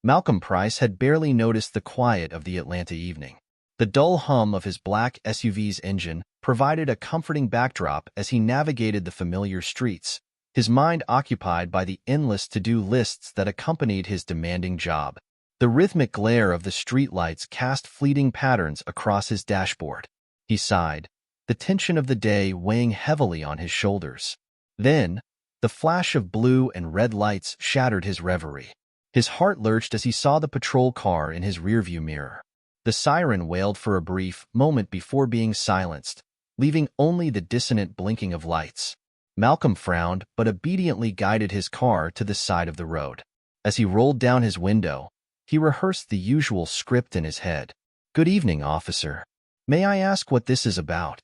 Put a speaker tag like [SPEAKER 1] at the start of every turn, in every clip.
[SPEAKER 1] Malcolm Price had barely noticed the quiet of the Atlanta evening. The dull hum of his black SUV's engine provided a comforting backdrop as he navigated the familiar streets, his mind occupied by the endless to-do lists that accompanied his demanding job. The rhythmic glare of the streetlights cast fleeting patterns across his dashboard. He sighed, the tension of the day weighing heavily on his shoulders. Then, the flash of blue and red lights shattered his reverie. His heart lurched as he saw the patrol car in his rearview mirror. The siren wailed for a brief moment before being silenced, leaving only the dissonant blinking of lights. Malcolm frowned but obediently guided his car to the side of the road. As he rolled down his window, he rehearsed the usual script in his head. "Good evening, officer. May I ask what this is about?"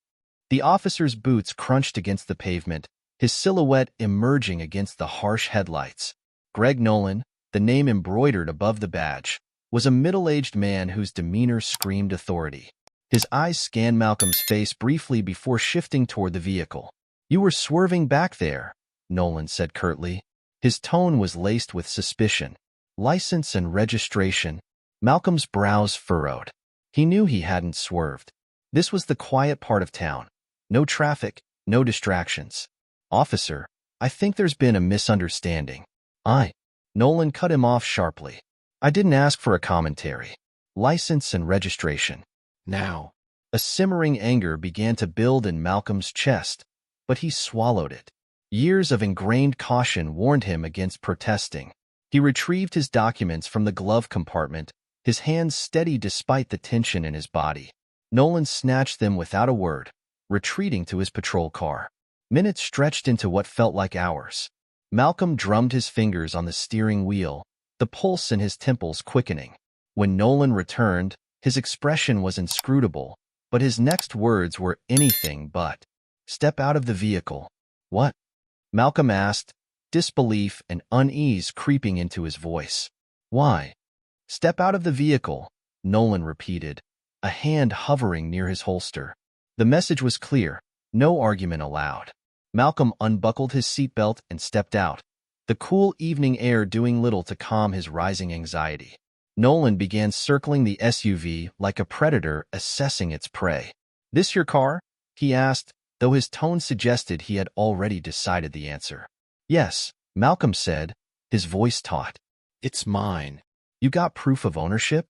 [SPEAKER 1] The officer's boots crunched against the pavement, his silhouette emerging against the harsh headlights. Greg Nolan, the name embroidered above the badge, was a middle-aged man whose demeanor screamed authority. His eyes scanned Malcolm's face briefly before shifting toward the vehicle. "You were swerving back there," Nolan said curtly. His tone was laced with suspicion. "License and registration." Malcolm's brows furrowed. He knew he hadn't swerved. This was the quiet part of town. No traffic, no distractions. "Officer, I think there's been a misunderstanding." Nolan cut him off sharply. "I didn't ask for a commentary. License and registration." Now, a simmering anger began to build in Malcolm's chest, but he swallowed it. Years of ingrained caution warned him against protesting. He retrieved his documents from the glove compartment, his hands steady despite the tension in his body. Nolan snatched them without a word, retreating to his patrol car. Minutes stretched into what felt like hours. Malcolm drummed his fingers on the steering wheel, the pulse in his temples quickening. When Nolan returned, his expression was inscrutable, but his next words were anything but. "Step out of the vehicle." "What?" Malcolm asked, disbelief and unease creeping into his voice. "Why?" "Step out of the vehicle," Nolan repeated, a hand hovering near his holster. The message was clear, no argument allowed. Malcolm unbuckled his seatbelt and stepped out, the cool evening air doing little to calm his rising anxiety. Nolan began circling the SUV like a predator assessing its prey. "This your car?" he asked, though his tone suggested he had already decided the answer. "Yes," Malcolm said, his voice taut. "It's mine." "You got proof of ownership?"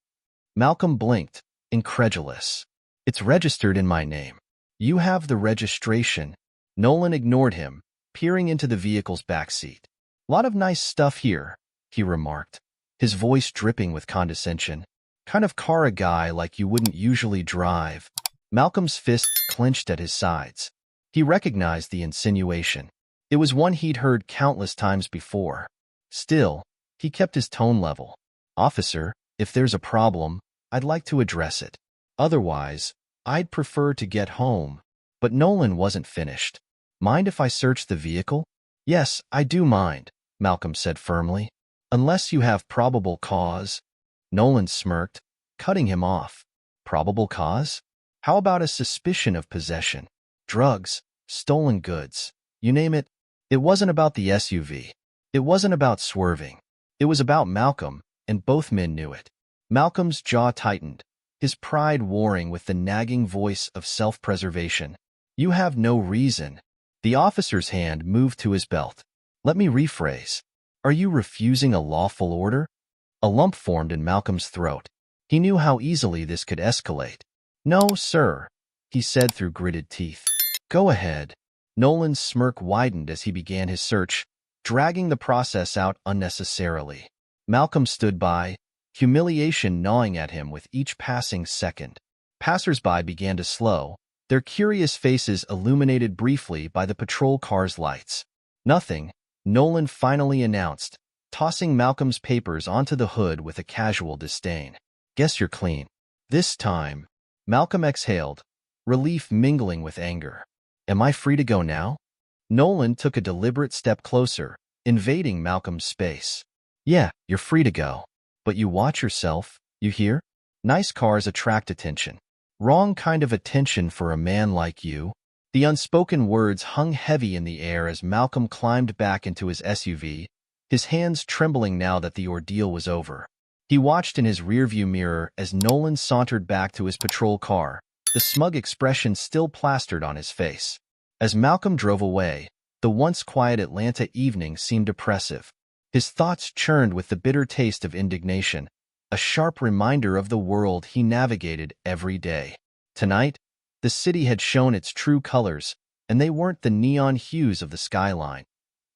[SPEAKER 1] Malcolm blinked, incredulous. "It's registered in my name." "You have the registration." Nolan ignored him, peering into the vehicle's backseat. "Lot of nice stuff here," he remarked, his voice dripping with condescension. "Kind of car a guy like you wouldn't usually drive." Malcolm's fists clenched at his sides. He recognized the insinuation. It was one he'd heard countless times before. Still, he kept his tone level. "Officer, if there's a problem, I'd like to address it. Otherwise, I'd prefer to get home." But Nolan wasn't finished. "Mind if I search the vehicle?" "Yes, I do mind," Malcolm said firmly. "Unless you have probable cause." Nolan smirked, cutting him off. "Probable cause? How about a suspicion of possession? Drugs, stolen goods, you name it." It wasn't about the SUV. It wasn't about swerving. It was about Malcolm, and both men knew it. Malcolm's jaw tightened, his pride warring with the nagging voice of self-preservation. "You have no reason." The officer's hand moved to his belt. "Let me rephrase. Are you refusing a lawful order?" A lump formed in Malcolm's throat. He knew how easily this could escalate. "No, sir," he said through gritted teeth. "Go ahead." Nolan's smirk widened as he began his search, dragging the process out unnecessarily. Malcolm stood by, humiliation gnawing at him with each passing second. Passers-by began to slow, their curious faces illuminated briefly by the patrol car's lights. "Nothing," Nolan finally announced, tossing Malcolm's papers onto the hood with a casual disdain. "Guess you're clean." This time, Malcolm exhaled, relief mingling with anger. "Am I free to go now?" Nolan took a deliberate step closer, invading Malcolm's space. "Yeah, you're free to go. But you watch yourself, you hear? Nice cars attract attention. Wrong kind of attention for a man like you." The unspoken words hung heavy in the air as Malcolm climbed back into his SUV, his hands trembling now that the ordeal was over. He watched in his rearview mirror as Nolan sauntered back to his patrol car, the smug expression still plastered on his face. As Malcolm drove away, the once quiet Atlanta evening seemed oppressive. His thoughts churned with the bitter taste of indignation, a sharp reminder of the world he navigated every day. Tonight, the city had shown its true colors, and they weren't the neon hues of the skyline.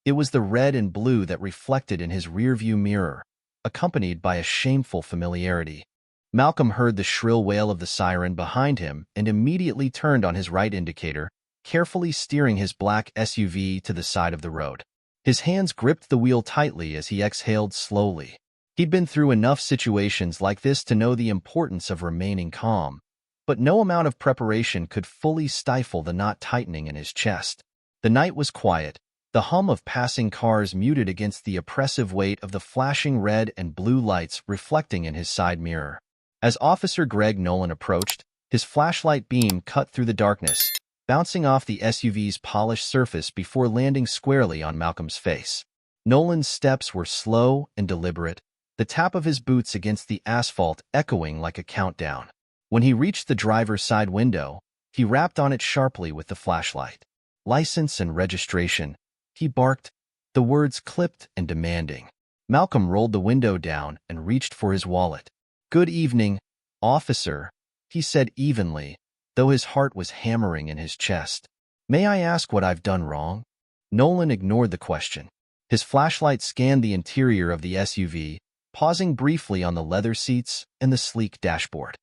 [SPEAKER 1] It was the red and blue that reflected in his rearview mirror, accompanied by a shameful familiarity. Malcolm heard the shrill wail of the siren behind him and immediately turned on his right indicator, carefully steering his black SUV to the side of the road. His hands gripped the wheel tightly as he exhaled slowly. He'd been through enough situations like this to know the importance of remaining calm, but no amount of preparation could fully stifle the knot tightening in his chest. The night was quiet, the hum of passing cars muted against the oppressive weight of the flashing red and blue lights reflecting in his side mirror. As Officer Greg Nolan approached, his flashlight beam cut through the darkness, bouncing off the SUV's polished surface before landing squarely on Malcolm's face. Nolan's steps were slow and deliberate, the tap of his boots against the asphalt echoing like a countdown. When he reached the driver's side window, he rapped on it sharply with the flashlight. "License and registration," he barked, the words clipped and demanding. Malcolm rolled the window down and reached for his wallet. "Good evening, officer," he said evenly, though his heart was hammering in his chest. "May I ask what I've done wrong?" Nolan ignored the question. His flashlight scanned the interior of the SUV, pausing briefly on the leather seats and the sleek dashboard.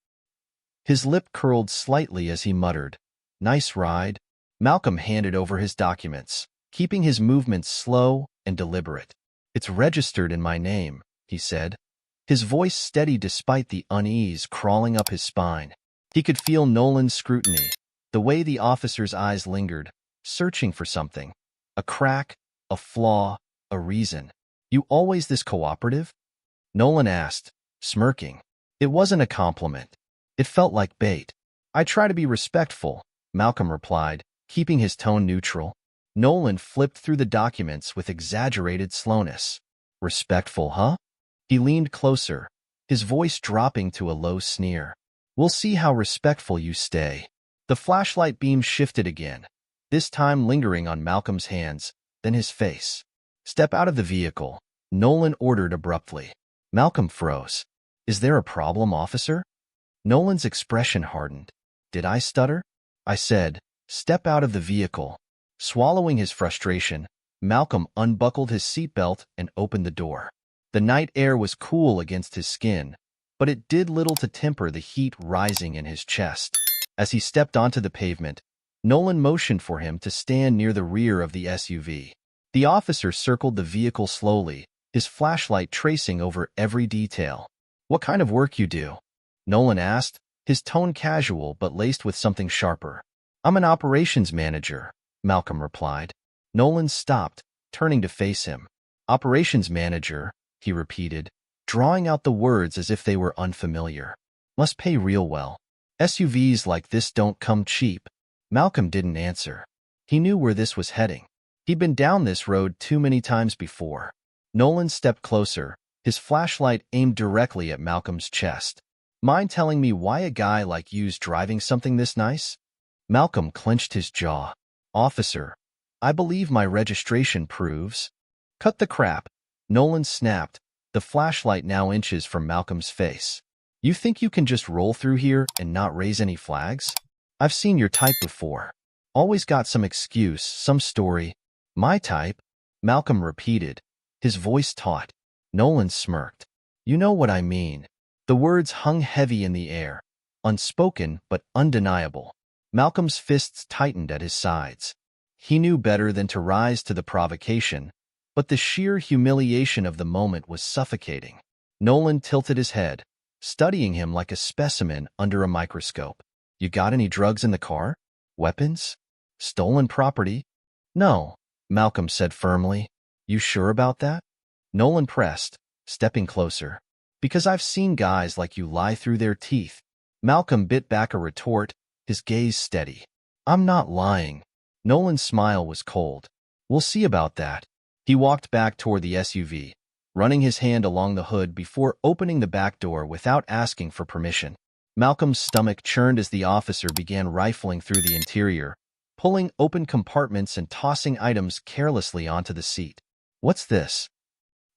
[SPEAKER 1] His lip curled slightly as he muttered, "Nice ride." Malcolm handed over his documents, keeping his movements slow and deliberate. "It's registered in my name," he said, his voice steady despite the unease crawling up his spine. He could feel Nolan's scrutiny, the way the officer's eyes lingered, searching for something. A crack, a flaw, a reason. "You always this cooperative?" Nolan asked, smirking. It wasn't a compliment. It felt like bait. "I try to be respectful," Malcolm replied, keeping his tone neutral. Nolan flipped through the documents with exaggerated slowness. "Respectful, huh?" He leaned closer, his voice dropping to a low sneer. "We'll see how respectful you stay." The flashlight beam shifted again, this time lingering on Malcolm's hands, then his face. "Step out of the vehicle," Nolan ordered abruptly. Malcolm froze. "Is there a problem, officer?" Nolan's expression hardened. "Did I stutter?" "I said, step out of the vehicle." Swallowing his frustration, Malcolm unbuckled his seatbelt and opened the door. The night air was cool against his skin, but it did little to temper the heat rising in his chest. As he stepped onto the pavement, Nolan motioned for him to stand near the rear of the SUV. The officer circled the vehicle slowly, his flashlight tracing over every detail. "What kind of work you do?" Nolan asked, his tone casual but laced with something sharper. "I'm an operations manager," Malcolm replied. Nolan stopped, turning to face him. "Operations manager," he repeated, drawing out the words as if they were unfamiliar. "Must pay real well. SUVs like this don't come cheap." Malcolm didn't answer. He knew where this was heading. He'd been down this road too many times before. Nolan stepped closer, his flashlight aimed directly at Malcolm's chest. "Mind telling me why a guy like you's driving something this nice?" Malcolm clenched his jaw. "Officer, I believe my registration proves." "Cut the crap," Nolan snapped, the flashlight now inches from Malcolm's face. "You think you can just roll through here and not raise any flags? I've seen your type before. Always got some excuse, some story." "My type?" Malcolm repeated, his voice taut. Nolan smirked. "You know what I mean." The words hung heavy in the air, unspoken but undeniable. Malcolm's fists tightened at his sides. He knew better than to rise to the provocation, but the sheer humiliation of the moment was suffocating. Nolan tilted his head, studying him like a specimen under a microscope. "You got any drugs in the car? Weapons? Stolen property?" "No," Malcolm said firmly. "You sure about that?" Nolan pressed, stepping closer. "Because I've seen guys like you lie through their teeth." Malcolm bit back a retort, his gaze steady. "I'm not lying." Nolan's smile was cold. "We'll see about that." He walked back toward the SUV, running his hand along the hood before opening the back door without asking for permission. Malcolm's stomach churned as the officer began rifling through the interior, pulling open compartments and tossing items carelessly onto the seat. "What's this?"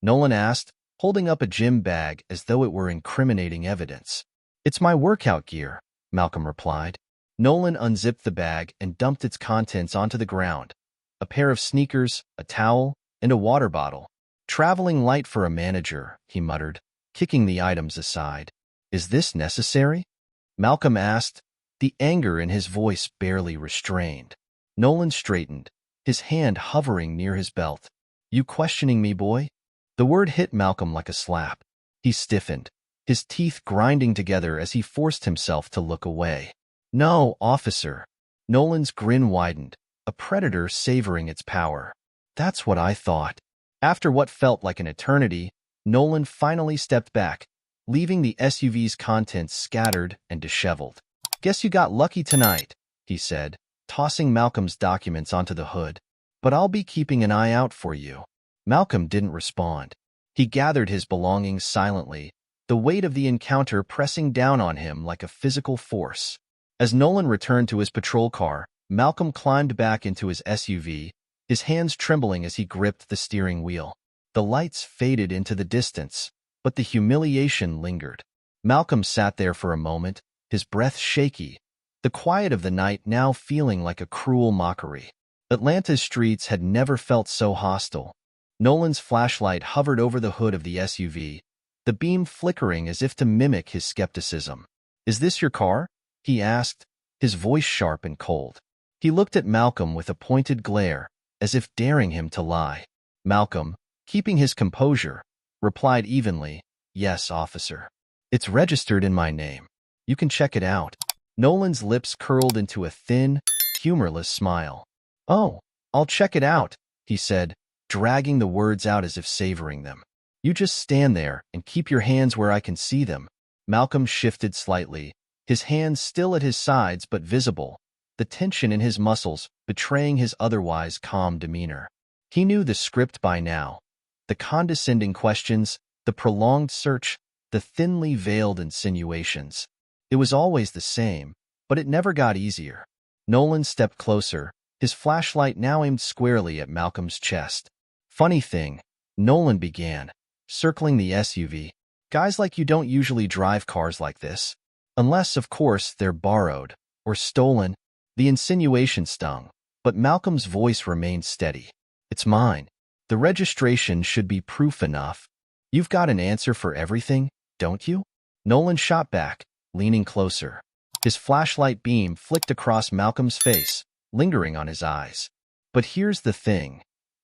[SPEAKER 1] Nolan asked, holding up a gym bag as though it were incriminating evidence. "It's my workout gear," Malcolm replied. Nolan unzipped the bag and dumped its contents onto the ground. A pair of sneakers, a towel, and a water bottle. "Traveling light for a manager," he muttered, kicking the items aside. "Is this necessary?" Malcolm asked, the anger in his voice barely restrained. Nolan straightened, his hand hovering near his belt. "You questioning me, boy?" The word hit Malcolm like a slap. He stiffened, his teeth grinding together as he forced himself to look away. "No, officer." Nolan's grin widened, a predator savoring its power. "That's what I thought." After what felt like an eternity, Nolan finally stepped back, leaving the SUV's contents scattered and disheveled. "Guess you got lucky tonight," he said, tossing Malcolm's documents onto the hood. "But I'll be keeping an eye out for you." Malcolm didn't respond. He gathered his belongings silently, the weight of the encounter pressing down on him like a physical force. As Nolan returned to his patrol car, Malcolm climbed back into his SUV, his hands trembling as he gripped the steering wheel. The lights faded into the distance, but the humiliation lingered. Malcolm sat there for a moment, his breath shaky, the quiet of the night now feeling like a cruel mockery. Atlanta's streets had never felt so hostile. Nolan's flashlight hovered over the hood of the SUV, the beam flickering as if to mimic his skepticism. "Is this your car?" he asked, his voice sharp and cold. He looked at Malcolm with a pointed glare, as if daring him to lie. Malcolm, keeping his composure, replied evenly, "Yes, officer. It's registered in my name. You can check it out." Nolan's lips curled into a thin, humorless smile. "Oh, I'll check it out," he said, dragging the words out as if savoring them. "You just stand there and keep your hands where I can see them." Malcolm shifted slightly, his hands still at his sides but visible, the tension in his muscles betraying his otherwise calm demeanor. He knew the script by now. The condescending questions, the prolonged search, the thinly veiled insinuations. It was always the same, but it never got easier. Nolan stepped closer, his flashlight now aimed squarely at Malcolm's chest. "Funny thing," Nolan began, circling the SUV. "Guys like you don't usually drive cars like this. Unless, of course, they're borrowed or stolen." The insinuation stung, but Malcolm's voice remained steady. "It's mine. The registration should be proof enough. You've got an answer for everything, don't you?" Nolan shot back, leaning closer. His flashlight beam flicked across Malcolm's face, lingering on his eyes. "But here's the thing.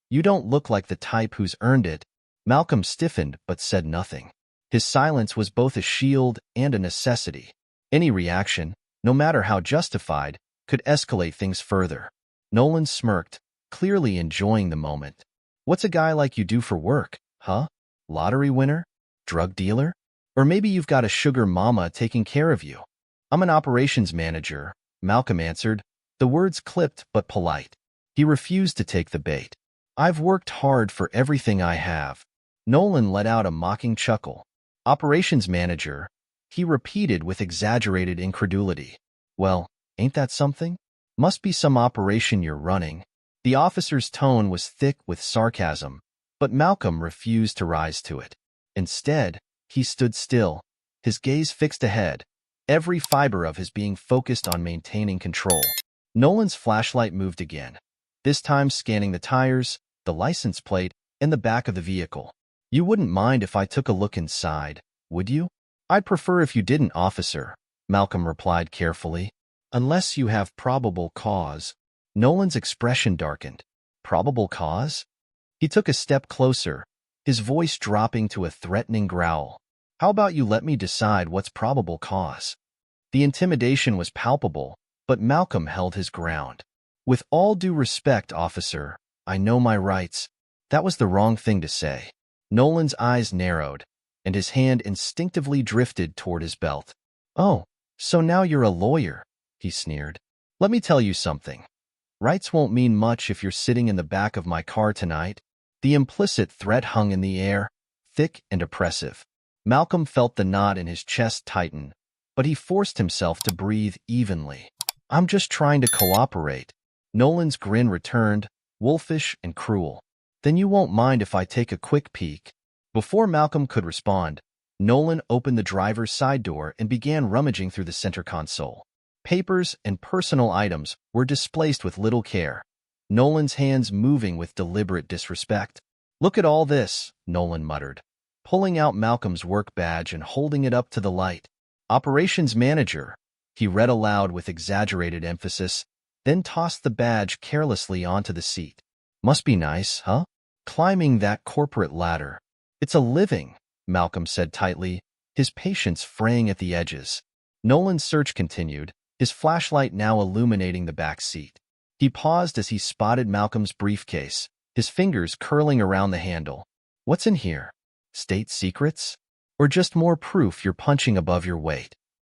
[SPEAKER 1] You don't look like the type who's earned it." Malcolm stiffened but said nothing. His silence was both a shield and a necessity. Any reaction, no matter how justified, could escalate things further. Nolan smirked, clearly enjoying the moment. "What's a guy like you do for work, huh? Lottery winner? Drug dealer? Or maybe you've got a sugar mama taking care of you?" "I'm an operations manager," Malcolm answered, the words clipped but polite. He refused to take the bait. "I've worked hard for everything I have." Nolan let out a mocking chuckle. "Operations manager," he repeated with exaggerated incredulity. "Well, ain't that something? Must be some operation you're running." The officer's tone was thick with sarcasm, but Malcolm refused to rise to it. Instead, he stood still, his gaze fixed ahead, every fiber of his being focused on maintaining control. Nolan's flashlight moved again, this time scanning the tires, the license plate, and the back of the vehicle. "You wouldn't mind if I took a look inside, would you?" "I'd prefer if you didn't, officer," Malcolm replied carefully. "Unless you have probable cause." Nolan's expression darkened. "Probable cause?" He took a step closer, his voice dropping to a threatening growl. "How about you let me decide what's probable cause?" The intimidation was palpable, but Malcolm held his ground. "With all due respect, officer, I know my rights." That was the wrong thing to say. Nolan's eyes narrowed, and his hand instinctively drifted toward his belt. "Oh, so now you're a lawyer," he sneered. "Let me tell you something. Rights won't mean much if you're sitting in the back of my car tonight." The implicit threat hung in the air, thick and oppressive. Malcolm felt the knot in his chest tighten, but he forced himself to breathe evenly. "I'm just trying to cooperate." Nolan's grin returned, wolfish and cruel. "Then you won't mind if I take a quick peek?" Before Malcolm could respond, Nolan opened the driver's side door and began rummaging through the center console. Papers and personal items were displaced with little care, Nolan's hands moving with deliberate disrespect. "Look at all this," Nolan muttered, pulling out Malcolm's work badge and holding it up to the light. "Operations Manager," he read aloud with exaggerated emphasis, then tossed the badge carelessly onto the seat. "Must be nice, huh? Climbing that corporate ladder." "It's a living," Malcolm said tightly, his patience fraying at the edges. Nolan's search continued, his flashlight now illuminating the back seat. He paused as he spotted Malcolm's briefcase, his fingers curling around the handle. "What's in here? State secrets? Or just more proof you're punching above your weight?"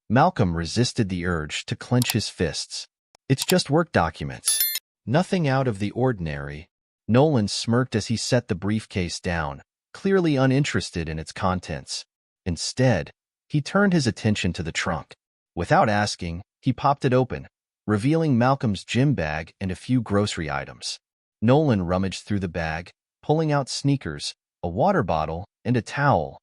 [SPEAKER 1] Malcolm resisted the urge to clench his fists. "It's just work documents. Nothing out of the ordinary." Nolan smirked as he set the briefcase down, clearly uninterested in its contents. Instead, he turned his attention to the trunk. Without asking, he popped it open, revealing Malcolm's gym bag and a few grocery items. Nolan rummaged through the bag, pulling out sneakers, a water bottle, and a towel,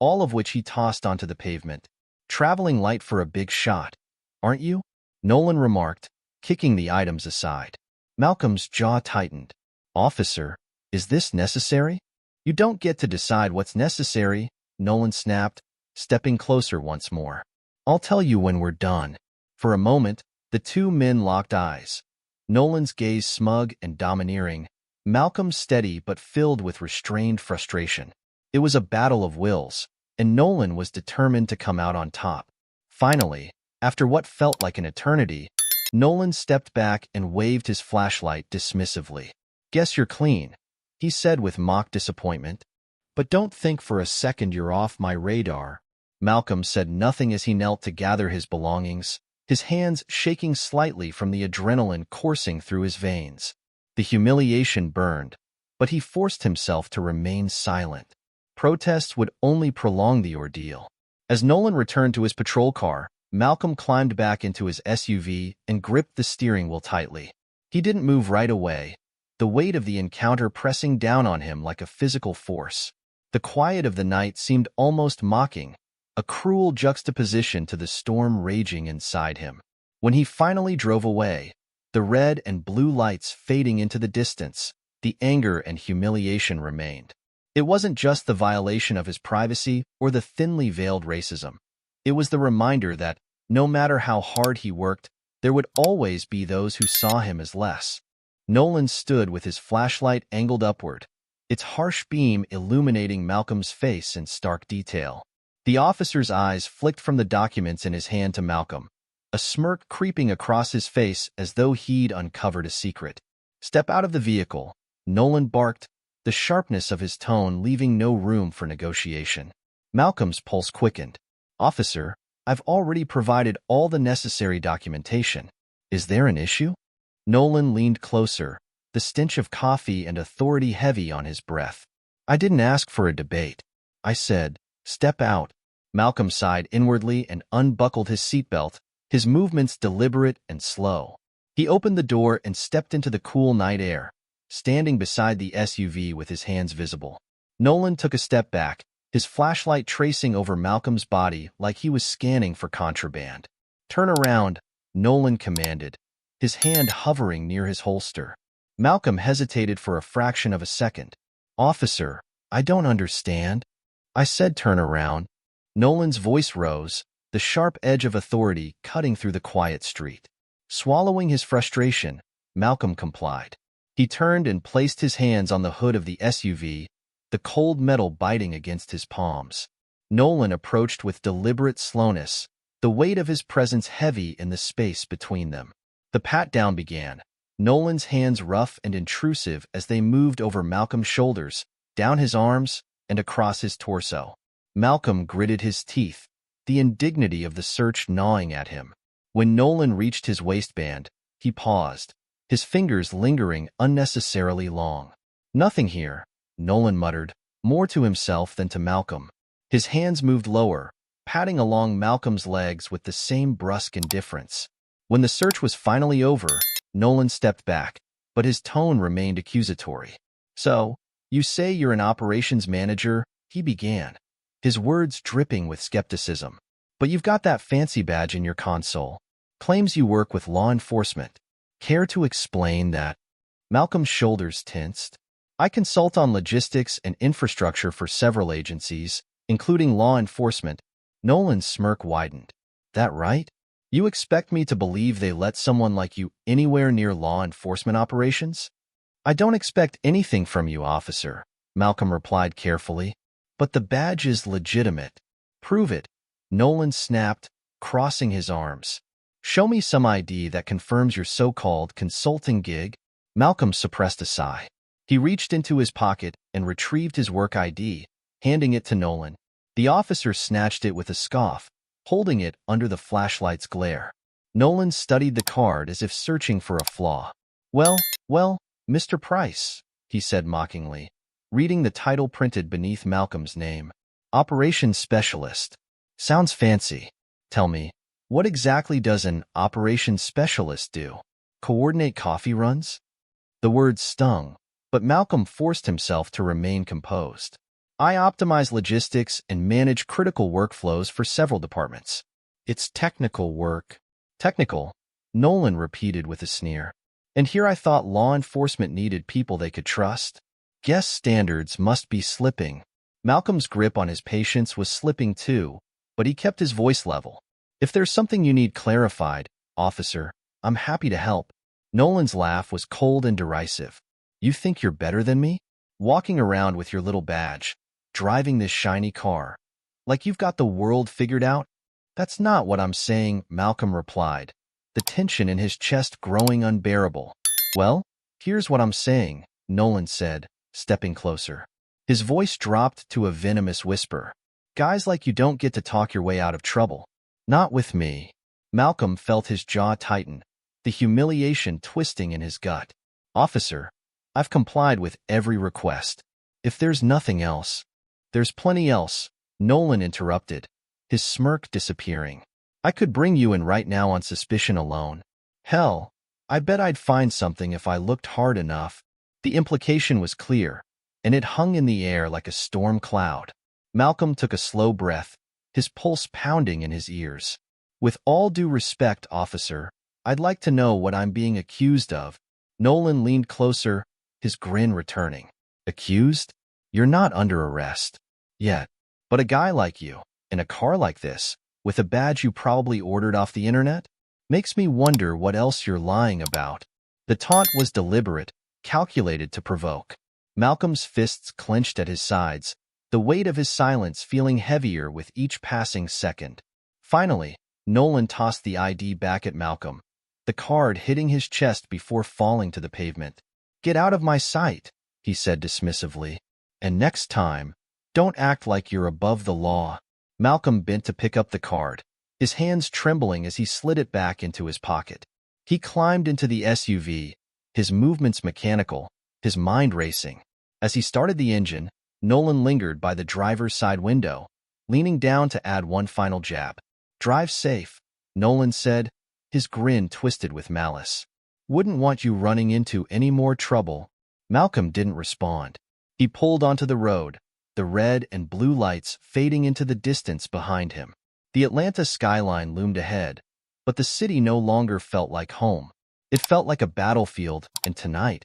[SPEAKER 1] all of which he tossed onto the pavement. "Traveling light for a big shot, aren't you?" Nolan remarked, kicking the items aside. Malcolm's jaw tightened. "Officer, is this necessary?" "You don't get to decide what's necessary," Nolan snapped, stepping closer once more. "I'll tell you when we're done." For a moment, the two men locked eyes. Nolan's gaze smug and domineering, Malcolm's steady but filled with restrained frustration. It was a battle of wills, and Nolan was determined to come out on top. Finally, after what felt like an eternity, Nolan stepped back and waved his flashlight dismissively. "Guess you're clean," he said with mock disappointment. "But don't think for a second you're off my radar." Malcolm said nothing as he knelt to gather his belongings, his hands shaking slightly from the adrenaline coursing through his veins. The humiliation burned, but he forced himself to remain silent. Protests would only prolong the ordeal. As Nolan returned to his patrol car, Malcolm climbed back into his SUV and gripped the steering wheel tightly. He didn't move right away, the weight of the encounter pressing down on him like a physical force. The quiet of the night seemed almost mocking, a cruel juxtaposition to the storm raging inside him. When he finally drove away, the red and blue lights fading into the distance, the anger and humiliation remained. It wasn't just the violation of his privacy or the thinly veiled racism. It was the reminder that, no matter how hard he worked, there would always be those who saw him as less. Nolan stood with his flashlight angled upward, its harsh beam illuminating Malcolm's face in stark detail. The officer's eyes flicked from the documents in his hand to Malcolm, a smirk creeping across his face as though he'd uncovered a secret. "Step out of the vehicle," Nolan barked, the sharpness of his tone leaving no room for negotiation. Malcolm's pulse quickened. "Officer, I've already provided all the necessary documentation. Is there an issue?" Nolan leaned closer, the stench of coffee and authority heavy on his breath. "I didn't ask for a debate. I said, step out." Malcolm sighed inwardly and unbuckled his seatbelt, his movements deliberate and slow. He opened the door and stepped into the cool night air, standing beside the SUV with his hands visible. Nolan took a step back, his flashlight tracing over Malcolm's body like he was scanning for contraband. "Turn around," Nolan commanded, his hand hovering near his holster. Malcolm hesitated for a fraction of a second. "Officer, I don't understand." "I said turn around." Nolan's voice rose, the sharp edge of authority cutting through the quiet street. Swallowing his frustration, Malcolm complied. He turned and placed his hands on the hood of the SUV, the cold metal biting against his palms. Nolan approached with deliberate slowness, the weight of his presence heavy in the space between them. The pat-down began, Nolan's hands rough and intrusive as they moved over Malcolm's shoulders, down his arms, and across his torso. Malcolm gritted his teeth, the indignity of the search gnawing at him. When Nolan reached his waistband, he paused, his fingers lingering unnecessarily long. "Nothing here," Nolan muttered, more to himself than to Malcolm. His hands moved lower, patting along Malcolm's legs with the same brusque indifference. When the search was finally over, Nolan stepped back, but his tone remained accusatory. "So, you say you're an operations manager?" he began, his words dripping with skepticism. "But you've got that fancy badge in your console. Claims you work with law enforcement. Care to explain that?" Malcolm's shoulders tensed. "I consult on logistics and infrastructure for several agencies, including law enforcement." Nolan's smirk widened. "That right? You expect me to believe they let someone like you anywhere near law enforcement operations?" "I don't expect anything from you, officer," Malcolm replied carefully. "But the badge is legitimate." "Prove it," Nolan snapped, crossing his arms. "Show me some ID that confirms your so-called consulting gig." Malcolm suppressed a sigh. He reached into his pocket and retrieved his work ID, handing it to Nolan. The officer snatched it with a scoff, holding it under the flashlight's glare. Nolan studied the card as if searching for a flaw. Well, Mr. Price," he said mockingly, reading the title printed beneath Malcolm's name. "Operations Specialist. Sounds fancy. Tell me, what exactly does an operations specialist do? Coordinate coffee runs?" The words stung, but Malcolm forced himself to remain composed. "I optimize logistics and manage critical workflows for several departments." "It's technical work." "Technical," Nolan repeated with a sneer. "And here I thought law enforcement needed people they could trust. Guess standards must be slipping." Malcolm's grip on his patience was slipping too, but he kept his voice level. "If there's something you need clarified, officer, I'm happy to help." Nolan's laugh was cold and derisive. "You think you're better than me? Walking around with your little badge, driving this shiny car, like you've got the world figured out?" "That's not what I'm saying," Malcolm replied, the tension in his chest growing unbearable. "Well, here's what I'm saying," Nolan said, stepping closer. His voice dropped to a venomous whisper. "Guys like you don't get to talk your way out of trouble. Not with me." Malcolm felt his jaw tighten, the humiliation twisting in his gut. "Officer, I've complied with every request. If there's nothing else—" "There's plenty else," Nolan interrupted, his smirk disappearing. "I could bring you in right now on suspicion alone. Hell, I bet I'd find something if I looked hard enough." The implication was clear, and it hung in the air like a storm cloud. Malcolm took a slow breath, his pulse pounding in his ears. "With all due respect, officer, I'd like to know what I'm being accused of." Nolan leaned closer, his grin returning. "Accused? You're not under arrest. Yet. But a guy like you, in a car like this, with a badge you probably ordered off the internet? Makes me wonder what else you're lying about." The taunt was deliberate, calculated to provoke. Malcolm's fists clenched at his sides, the weight of his silence feeling heavier with each passing second. Finally, Nolan tossed the ID back at Malcolm, the card hitting his chest before falling to the pavement. "Get out of my sight," he said dismissively. "And next time, don't act like you're above the law." Malcolm bent to pick up the card, his hands trembling as he slid it back into his pocket. He climbed into the SUV, his movements mechanical, his mind racing. As he started the engine, Nolan lingered by the driver's side window, leaning down to add one final jab. "Drive safe," Nolan said, his grin twisted with malice. "Wouldn't want you running into any more trouble." Malcolm didn't respond. He pulled onto the road, the red and blue lights fading into the distance behind him. The Atlanta skyline loomed ahead, but the city no longer felt like home. It felt like a battlefield, and tonight,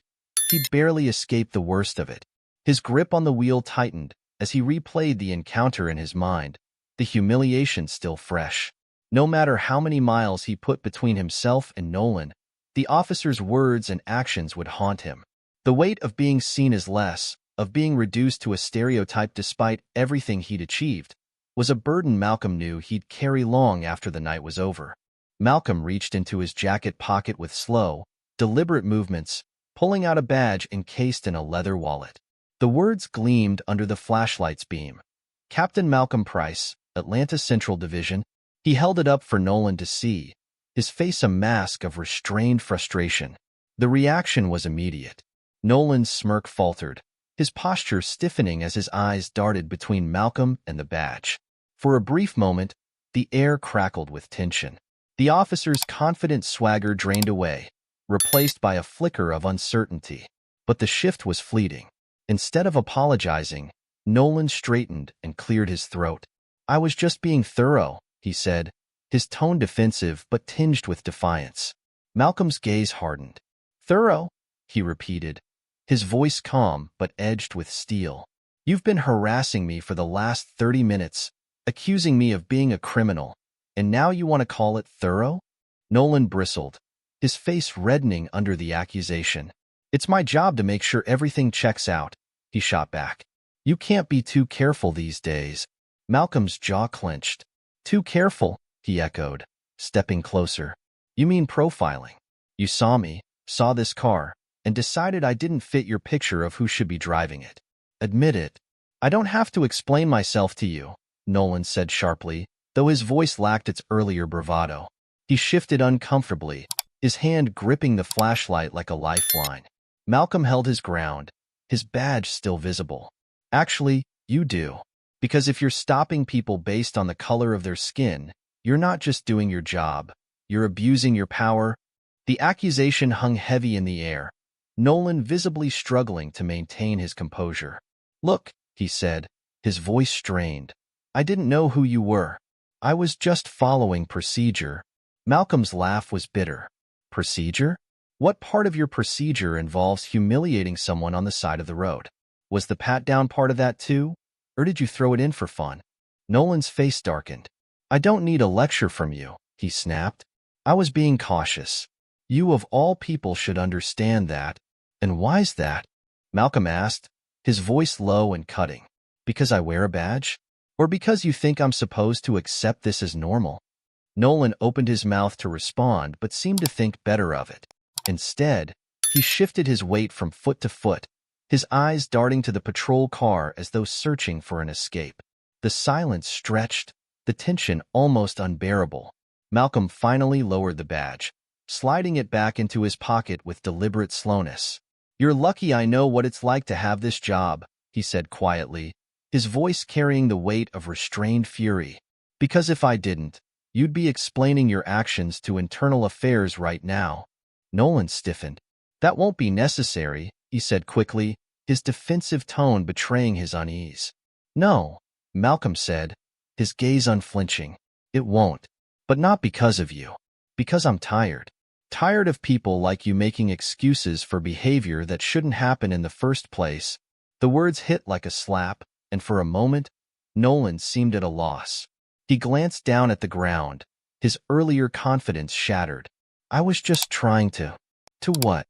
[SPEAKER 1] he barely escaped the worst of it. His grip on the wheel tightened as he replayed the encounter in his mind, the humiliation still fresh. No matter how many miles he put between himself and Nolan, the officer's words and actions would haunt him. The weight of being seen as less, of being reduced to a stereotype despite everything he'd achieved, was a burden Malcolm knew he'd carry long after the night was over. Malcolm reached into his jacket pocket with slow, deliberate movements, pulling out a badge encased in a leather wallet. The words gleamed under the flashlight's beam. "Captain Malcolm Price, Atlanta Central Division." He held it up for Nolan to see, his face a mask of restrained frustration. The reaction was immediate. Nolan's smirk faltered, his posture stiffening as his eyes darted between Malcolm and the badge. For a brief moment, the air crackled with tension. The officer's confident swagger drained away, replaced by a flicker of uncertainty. But the shift was fleeting. Instead of apologizing, Nolan straightened and cleared his throat. "I was just being thorough," he said, his tone defensive but tinged with defiance. Malcolm's gaze hardened. "Thorough?" he repeated, his voice calm but edged with steel. "You've been harassing me for the last 30 minutes, accusing me of being a criminal, and now you want to call it thorough?" Nolan bristled, his face reddening under the accusation. "It's my job to make sure everything checks out," he shot back. "You can't be too careful these days." Malcolm's jaw clenched. "Too careful?" he echoed, stepping closer. "You mean profiling? You saw me, saw this car, and decided I didn't fit your picture of who should be driving it. Admit it." "I don't have to explain myself to you," Nolan said sharply, though his voice lacked its earlier bravado. He shifted uncomfortably, his hand gripping the flashlight like a lifeline. Malcolm held his ground, his badge still visible. "Actually, you do. Because if you're stopping people based on the color of their skin, you're not just doing your job, you're abusing your power." The accusation hung heavy in the air, Nolan visibly struggling to maintain his composure. "Look," he said, his voice strained. "I didn't know who you were. I was just following procedure." Malcolm's laugh was bitter. "Procedure? What part of your procedure involves humiliating someone on the side of the road? Was the pat-down part of that too? Or did you throw it in for fun?" Nolan's face darkened. "I don't need a lecture from you," he snapped. "I was being cautious. You of all people should understand that." "And why's that?" Malcolm asked, his voice low and cutting. "Because I wear a badge? Or because you think I'm supposed to accept this as normal?" Nolan opened his mouth to respond but seemed to think better of it. Instead, he shifted his weight from foot to foot, his eyes darting to the patrol car as though searching for an escape. The silence stretched, the tension almost unbearable. Malcolm finally lowered the badge, sliding it back into his pocket with deliberate slowness. "You're lucky I know what it's like to have this job," he said quietly, his voice carrying the weight of restrained fury. "Because if I didn't, you'd be explaining your actions to internal affairs right now." Nolan stiffened. "That won't be necessary," he said quickly, his defensive tone betraying his unease. "No," Malcolm said, his gaze unflinching. "It won't. But not because of you. Because I'm tired. Tired of people like you making excuses for behavior that shouldn't happen in the first place." The words hit like a slap, and for a moment, Nolan seemed at a loss. He glanced down at the ground, his earlier confidence shattered. "I was just trying to..." "To what?"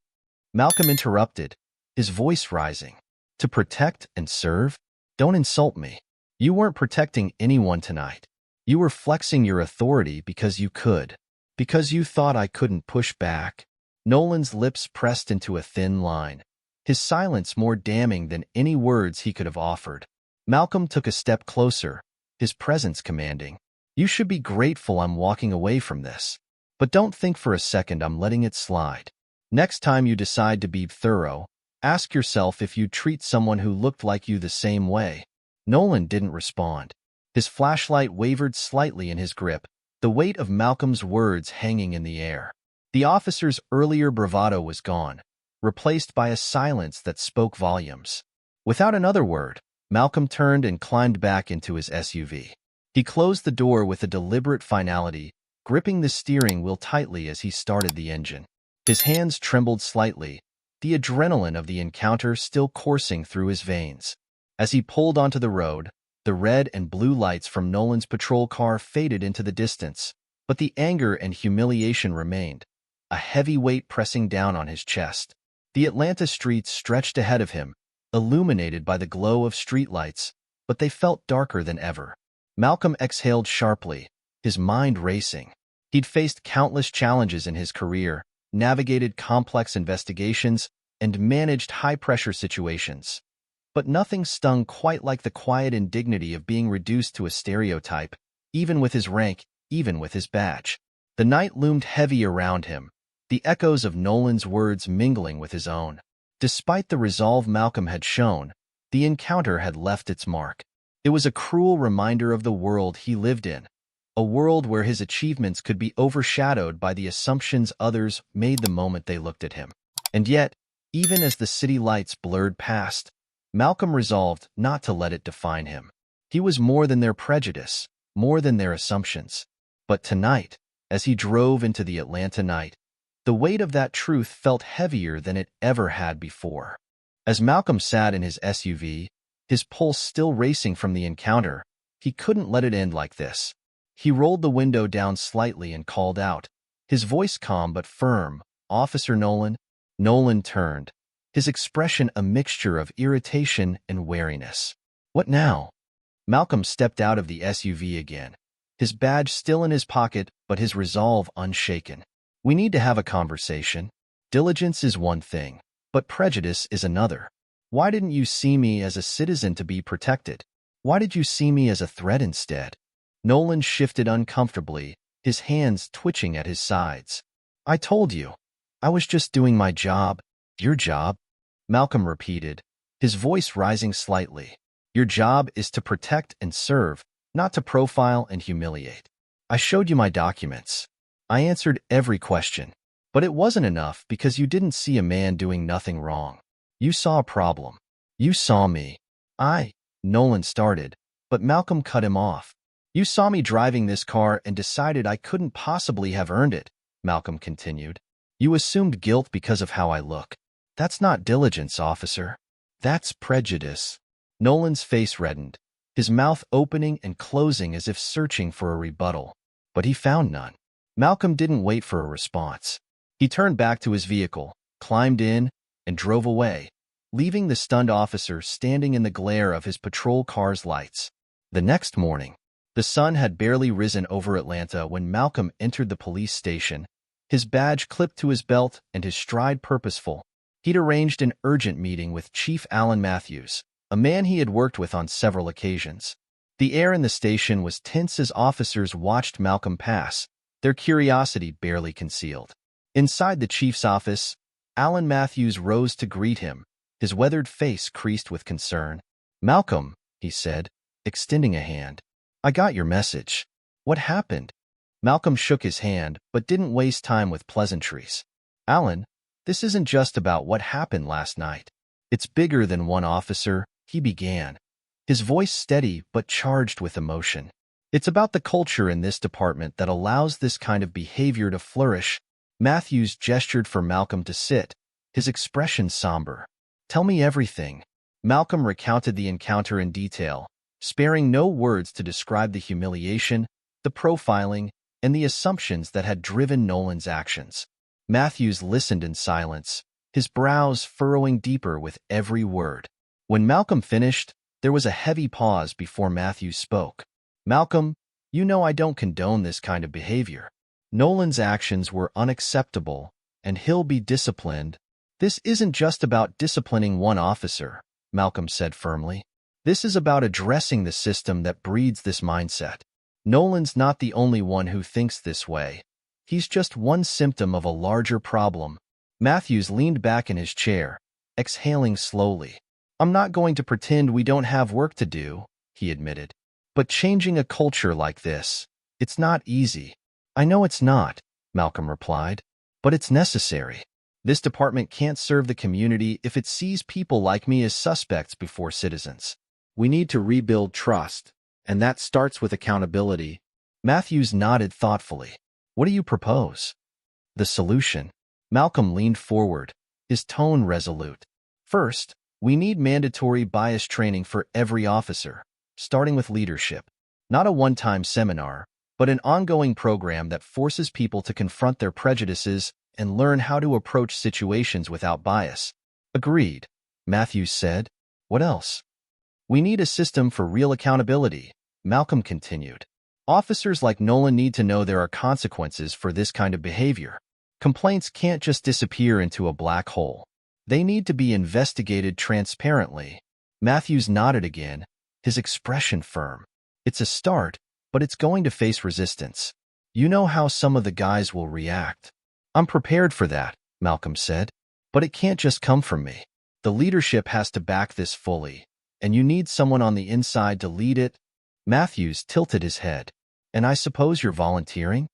[SPEAKER 1] Malcolm interrupted, his voice rising. "To protect and serve? Don't insult me. You weren't protecting anyone tonight. You were flexing your authority because you could. Because you thought I couldn't push back." Nolan's lips pressed into a thin line, his silence more damning than any words he could have offered. Malcolm took a step closer, his presence commanding. "You should be grateful I'm walking away from this. But don't think for a second I'm letting it slide. Next time you decide to be thorough, ask yourself if you'd treat someone who looked like you the same way." Nolan didn't respond. His flashlight wavered slightly in his grip, the weight of Malcolm's words hanging in the air. The officer's earlier bravado was gone, replaced by a silence that spoke volumes. Without another word, Malcolm turned and climbed back into his SUV. He closed the door with a deliberate finality, gripping the steering wheel tightly as he started the engine. His hands trembled slightly, the adrenaline of the encounter still coursing through his veins. As he pulled onto the road, the red and blue lights from Nolan's patrol car faded into the distance, but the anger and humiliation remained, a heavy weight pressing down on his chest. The Atlanta streets stretched ahead of him, illuminated by the glow of streetlights, but they felt darker than ever. Malcolm exhaled sharply, his mind racing. He'd faced countless challenges in his career, navigated complex investigations, and managed high-pressure situations. But nothing stung quite like the quiet indignity of being reduced to a stereotype, even with his rank, even with his badge. The night loomed heavy around him, the echoes of Nolan's words mingling with his own. Despite the resolve Malcolm had shown, the encounter had left its mark. It was a cruel reminder of the world he lived in, a world where his achievements could be overshadowed by the assumptions others made the moment they looked at him. And yet, even as the city lights blurred past, Malcolm resolved not to let it define him. He was more than their prejudice, more than their assumptions. But tonight, as he drove into the Atlanta night, the weight of that truth felt heavier than it ever had before. As Malcolm sat in his SUV, his pulse still racing from the encounter, he couldn't let it end like this. He rolled the window down slightly and called out, his voice calm but firm, "Officer Nolan." Nolan turned, his expression a mixture of irritation and wariness. "What now?" Malcolm stepped out of the SUV again, his badge still in his pocket but his resolve unshaken. "We need to have a conversation. Diligence is one thing, but prejudice is another. Why didn't you see me as a citizen to be protected? Why did you see me as a threat instead?" Nolan shifted uncomfortably, his hands twitching at his sides. "I told you. I was just doing my job." "Your job?" Malcolm repeated, his voice rising slightly. "Your job is to protect and serve, not to profile and humiliate. I showed you my documents. I answered every question. But it wasn't enough because you didn't see a man doing nothing wrong. You saw a problem. You saw me." Nolan started, but Malcolm cut him off. "You saw me driving this car and decided I couldn't possibly have earned it," Malcolm continued. "You assumed guilt because of how I look. That's not diligence, officer. That's prejudice." Nolan's face reddened, his mouth opening and closing as if searching for a rebuttal. But he found none. Malcolm didn't wait for a response. He turned back to his vehicle, climbed in, and drove away, leaving the stunned officer standing in the glare of his patrol car's lights. The next morning, the sun had barely risen over Atlanta when Malcolm entered the police station, his badge clipped to his belt and his stride purposeful. He'd arranged an urgent meeting with Chief Alan Matthews, a man he had worked with on several occasions. The air in the station was tense as officers watched Malcolm pass, their curiosity barely concealed. Inside the chief's office, Alan Matthews rose to greet him, his weathered face creased with concern. "Malcolm," he said, extending a hand. "I got your message." "What happened?" Malcolm shook his hand, but didn't waste time with pleasantries. "Alan, this isn't just about what happened last night. It's bigger than one officer," he began, his voice steady but charged with emotion. "It's about the culture in this department that allows this kind of behavior to flourish." Matthews gestured for Malcolm to sit, his expression somber. "Tell me everything." Malcolm recounted the encounter in detail, sparing no words to describe the humiliation, the profiling, and the assumptions that had driven Nolan's actions. Matthews listened in silence, his brows furrowing deeper with every word. When Malcolm finished, there was a heavy pause before Matthews spoke. "Malcolm, you know I don't condone this kind of behavior. Nolan's actions were unacceptable, and he'll be disciplined." "This isn't just about disciplining one officer," Malcolm said firmly. "This is about addressing the system that breeds this mindset. Nolan's not the only one who thinks this way. He's just one symptom of a larger problem." Matthews leaned back in his chair, exhaling slowly. "I'm not going to pretend we don't have work to do," he admitted. "But changing a culture like this, it's not easy." "I know it's not," Malcolm replied, "but it's necessary. This department can't serve the community if it sees people like me as suspects before citizens. We need to rebuild trust, and that starts with accountability." Matthews nodded thoughtfully. "What do you propose?" "The solution." Malcolm leaned forward, his tone resolute. "First, we need mandatory bias training for every officer, starting with leadership. Not a one-time seminar, but an ongoing program that forces people to confront their prejudices and learn how to approach situations without bias." "Agreed," Matthews said. "What else?" "We need a system for real accountability," Malcolm continued. "Officers like Nolan need to know there are consequences for this kind of behavior. Complaints can't just disappear into a black hole. They need to be investigated transparently." Matthews nodded again, his expression firm. "It's a start, but it's going to face resistance. You know how some of the guys will react." "I'm prepared for that," Malcolm said. "But it can't just come from me. The leadership has to back this fully, and you need someone on the inside to lead it. Matthews tilted his head. And I suppose you're volunteering?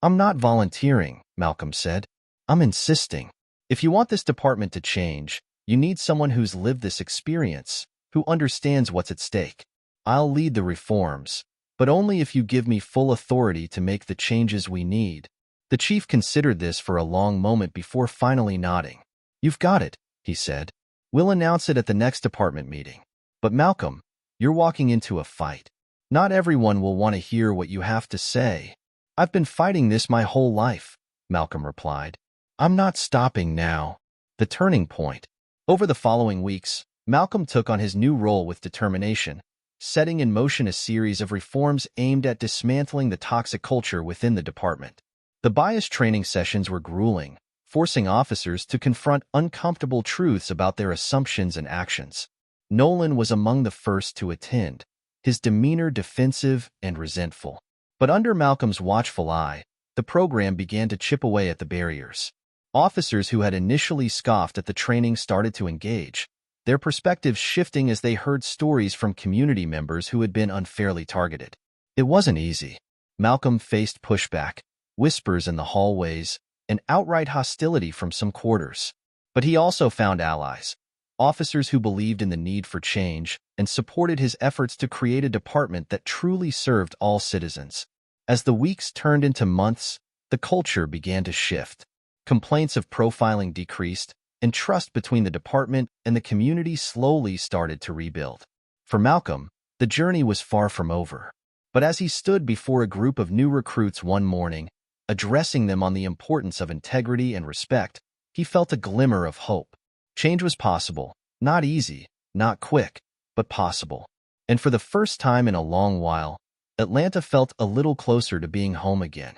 [SPEAKER 1] I'm not volunteering, Malcolm said. I'm insisting. If you want this department to change, you need someone who's lived this experience, who understands what's at stake. I'll lead the reforms, but only if you give me full authority to make the changes we need. The chief considered this for a long moment before finally nodding. You've got it, he said. We'll announce it at the next department meeting. But Malcolm, you're walking into a fight. Not everyone will want to hear what you have to say. I've been fighting this my whole life, Malcolm replied. I'm not stopping now. The turning point. Over the following weeks, Malcolm took on his new role with determination, setting in motion a series of reforms aimed at dismantling the toxic culture within the department. The bias training sessions were grueling, forcing officers to confront uncomfortable truths about their assumptions and actions. Nolan was among the first to attend, his demeanor defensive and resentful. But under Malcolm's watchful eye, the program began to chip away at the barriers. Officers who had initially scoffed at the training started to engage, their perspectives shifting as they heard stories from community members who had been unfairly targeted. It wasn't easy. Malcolm faced pushback, whispers in the hallways, and outright hostility from some quarters. But he also found allies, officers who believed in the need for change and supported his efforts to create a department that truly served all citizens. As the weeks turned into months, the culture began to shift. Complaints of profiling decreased, and trust between the department and the community slowly started to rebuild. For Malcolm, the journey was far from over. But as he stood before a group of new recruits one morning, addressing them on the importance of integrity and respect, he felt a glimmer of hope. Change was possible, not easy, not quick, but possible. And for the first time in a long while, Atlanta felt a little closer to being home again.